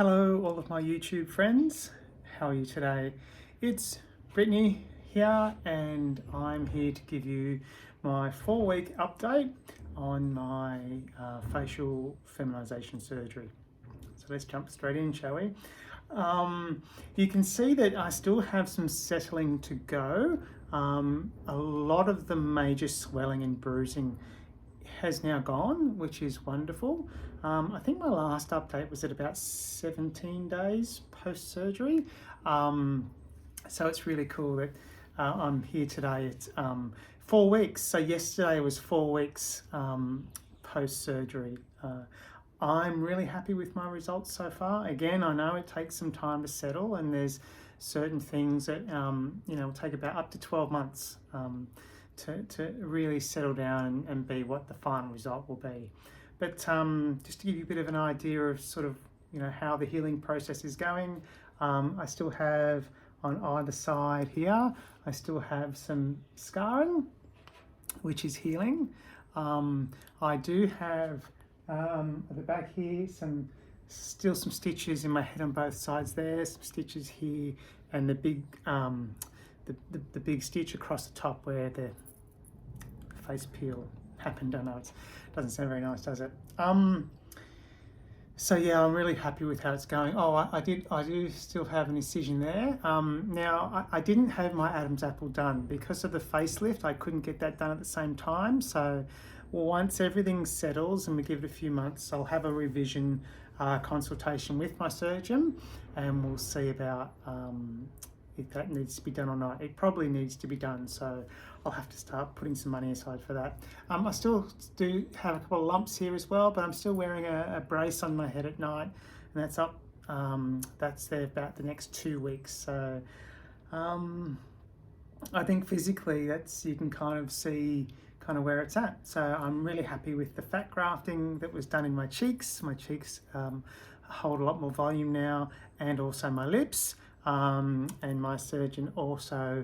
Hello, all of my YouTube friends. How are you today? It's Brittany here, and I'm here to give you my 4-week update on my facial feminization surgery. So let's jump straight in, shall we? You can see that I still have some settling to go. A lot of the major swelling and bruising has now gone, which is wonderful. I think my last update was at about 17 days post-surgery. So it's really cool that I'm here today. It's 4 weeks. So yesterday was 4 weeks post-surgery. I'm really happy with my results so far. Again, I know it takes some time to settle, and there's certain things that will take about up to 12 months to really settle down and be what the final result will be. But just to give you a bit of an idea of sort of how the healing process is going, I still have on either side here, I still have some scarring, which is healing. I do have at the back here still some stitches in my head on both sides there, some stitches here, and the big the big stitch across the top where the face peel happened. I know it doesn't sound very nice, does it? So yeah, I'm really happy with how it's going. Oh, I do still have an incision there. Now I didn't have my Adam's apple done because of the facelift. I couldn't get that done at the same time. So once everything settles and we give it a few months, I'll have a revision consultation with my surgeon, and we'll see about if that needs to be done or not. It probably needs to be done, so I'll have to start putting some money aside for that. I still do have a couple of lumps here as well, but I'm still wearing a brace on my head at night, and that's up. That's there about the next 2 weeks. So I think physically you can kind of see where it's at. So I'm really happy with the fat grafting that was done in my cheeks. My cheeks hold a lot more volume now, and also my lips. And my surgeon also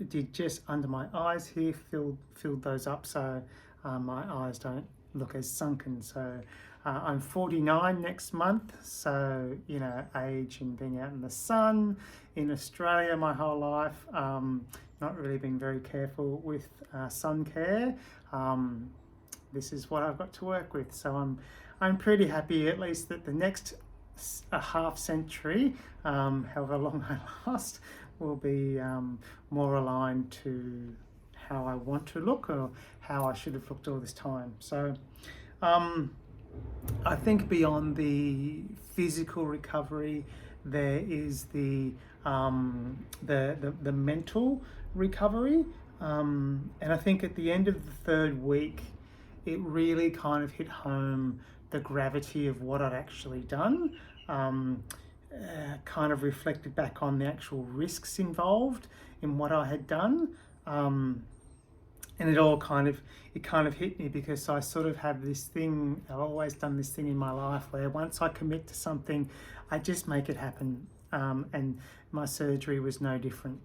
did just under my eyes here, filled those up, so my eyes don't look as sunken. So I'm 49 next month, so age and being out in the sun in Australia my whole life, not really been very careful with sun care. This is what I've got to work with, so I'm pretty happy at least that the next a half century, however long I last, will be more aligned to how I want to look, or how I should have looked all this time. So I think beyond the physical recovery, there is the mental recovery, and I think at the end of the 3rd week, it really kind of hit home the gravity of what I'd actually done. Kind of reflected back on the actual risks involved in what I had done, and it kind of hit me, because I sort of have this thing. I've always done this thing in my life where once I commit to something, I just make it happen, and my surgery was no different.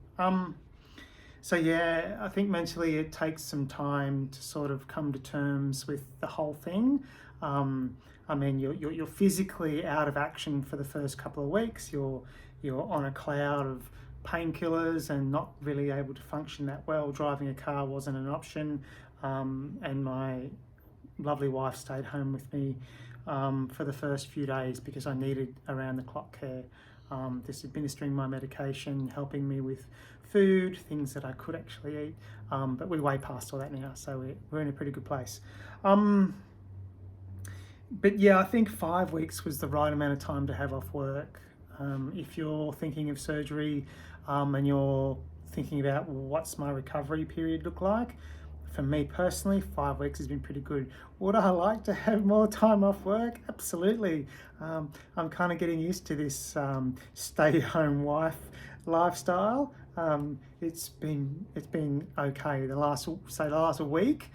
So yeah, I think mentally it takes some time to sort of come to terms with the whole thing. I mean, you're physically out of action for the first couple of weeks. You're on a cloud of painkillers and not really able to function that well. Driving a car wasn't an option, and my lovely wife stayed home with me for the first few days because I needed around-the-clock care. Just administering my medication, helping me with food, things that I could actually eat, but we're way past all that now, so we're in a pretty good place. But yeah, I think 5 weeks was the right amount of time to have off work. If you're thinking of surgery and you're thinking about, well, what's my recovery period look like? For me personally, 5 weeks has been pretty good. Would I like to have more time off work? Absolutely. I'm kind of getting used to this stay-home wife lifestyle. It's been okay. The last week,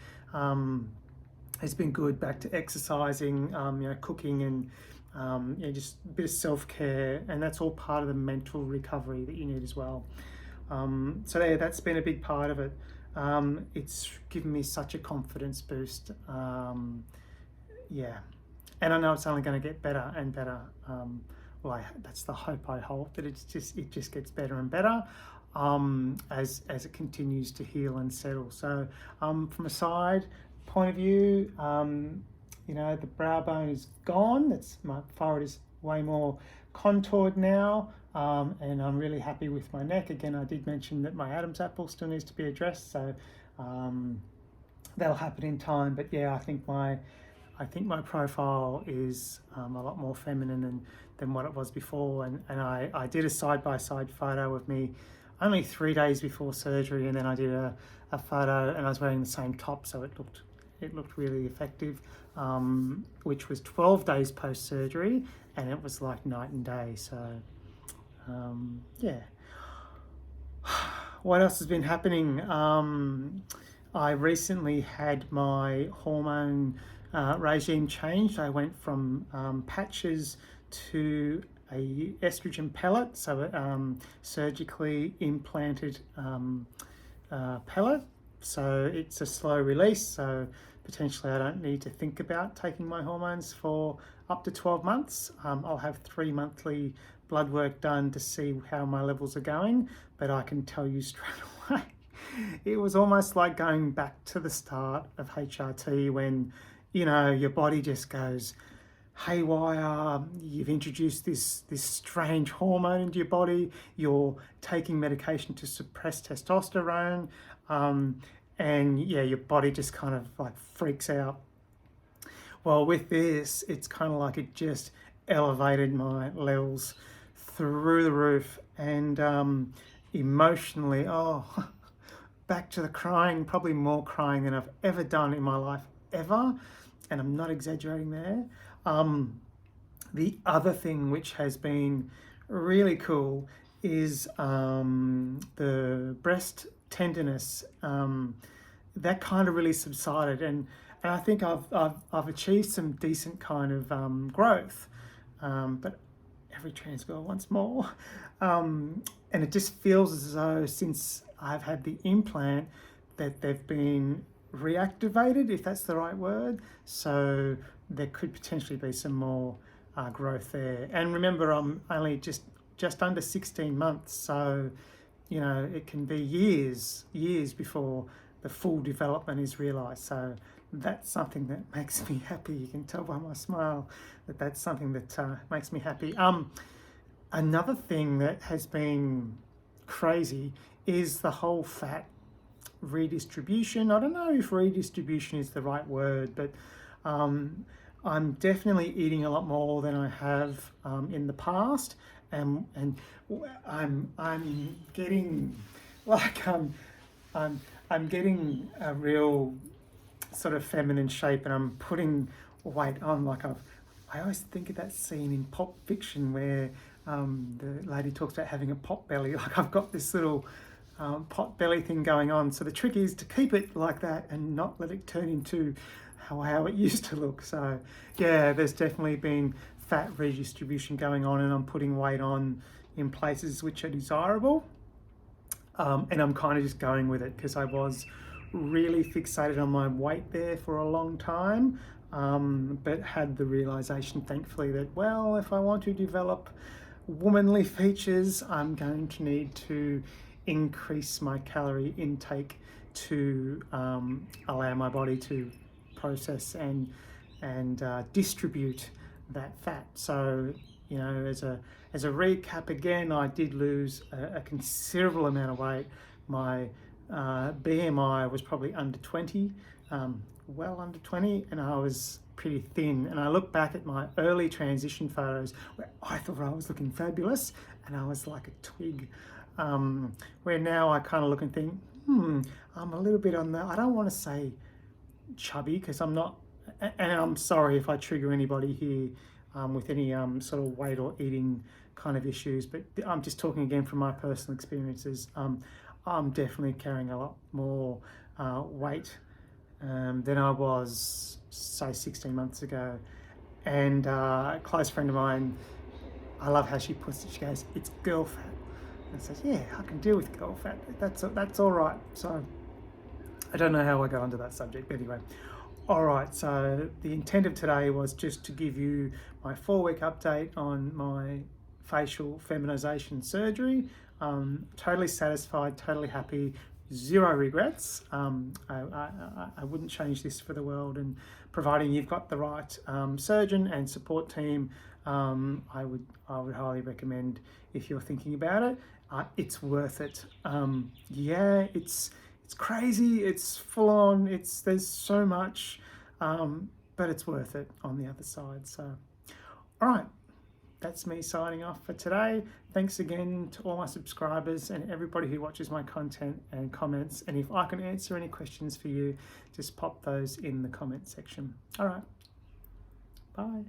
it's been good. Back to exercising, cooking, and just a bit of self-care, and that's all part of the mental recovery that you need as well. So yeah, that's been a big part of it. It's given me such a confidence boost. Yeah, and I know it's only going to get better and better that's the hope I hold, that it just gets better and better as it continues to heal and settle. So from a side point of view, the brow bone is gone. My forehead is way more contoured now, and I'm really happy with my neck. Again, I did mention that my Adam's apple still needs to be addressed, so that'll happen in time. But yeah, I think my profile is a lot more feminine than what it was before. And I did a side-by-side photo of me only 3 days before surgery, and then I did a photo and I was wearing the same top, so it looked really effective, which was 12 days post-surgery, and it was like night and day. So yeah. What else has been happening? I recently had my hormone regime changed. I went from patches to a estrogen pellet, so surgically implanted pellet. So it's a slow release, so potentially I don't need to think about taking my hormones for up to 12 months. I'll have 3 monthly blood work done to see how my levels are going, but I can tell you straight away, it was almost like going back to the start of HRT when, your body just goes haywire. You've introduced this strange hormone into your body. You're taking medication to suppress testosterone. And yeah, your body just kind of like freaks out. Well, with this, it's kind of like it just elevated my levels through the roof, and emotionally, back to the crying, probably more crying than I've ever done in my life, ever. And I'm not exaggerating there. The other thing which has been really cool is the breast tenderness. That kind of really subsided, and I think I've achieved some decent kind of growth, but every trans girl wants more, and it just feels as though since I've had the implant that they've been reactivated, if that's the right word. So there could potentially be some more growth there. And remember, I'm only just under 16 months, so it can be years before the full development is realised. So that's something that makes me happy. You can tell by my smile that that's something that makes me happy. Another thing that has been crazy is the whole fat redistribution. I don't know if redistribution is the right word, but I'm definitely eating a lot more than I have in the past, and I'm getting like I'm getting a real sort of feminine shape, and I'm putting weight on. I always think of that scene in Pulp Fiction where the lady talks about having a pot belly. Like I've got this little pot belly thing going on. So the trick is to keep it like that and not let it turn into how it used to look. So yeah, there's definitely been fat redistribution going on, and I'm putting weight on in places which are desirable. And I'm kind of just going with it because I was really fixated on my weight there for a long time, but had the realization, thankfully, that, well, if I want to develop womanly features, I'm going to need to increase my calorie intake to allow my body to process and distribute that fat. So, as a recap again, I did lose a considerable amount of weight. My BMI was probably under 20, well under 20, and I was pretty thin. And I look back at my early transition photos where I thought I was looking fabulous and I was like a twig. Where now I kind of look and think, I'm a little bit on the, I don't want to say chubby because I'm not, and I'm sorry if I trigger anybody here with any sort of weight or eating kind of issues, but I'm just talking again from my personal experiences. I'm definitely carrying a lot more weight than I was, say, 16 months ago. And a close friend of mine, I love how she puts it, she goes, it's girl fat. And says, yeah, I can deal with girl fat. That's all right. So I don't know how I got onto that subject, but anyway, All right, so the intent of today was just to give you my 4-week update on my facial feminization surgery. Totally satisfied, totally happy, zero regrets. I wouldn't change this for the world, and providing you've got the right surgeon and support team, I would highly recommend if you're thinking about it. It's worth it. Yeah, it's crazy. It's full on. There's so much, but it's worth it on the other side. So, all right. That's me signing off for today. Thanks again to all my subscribers and everybody who watches my content and comments. And if I can answer any questions for you, just pop those in the comment section. All right. Bye.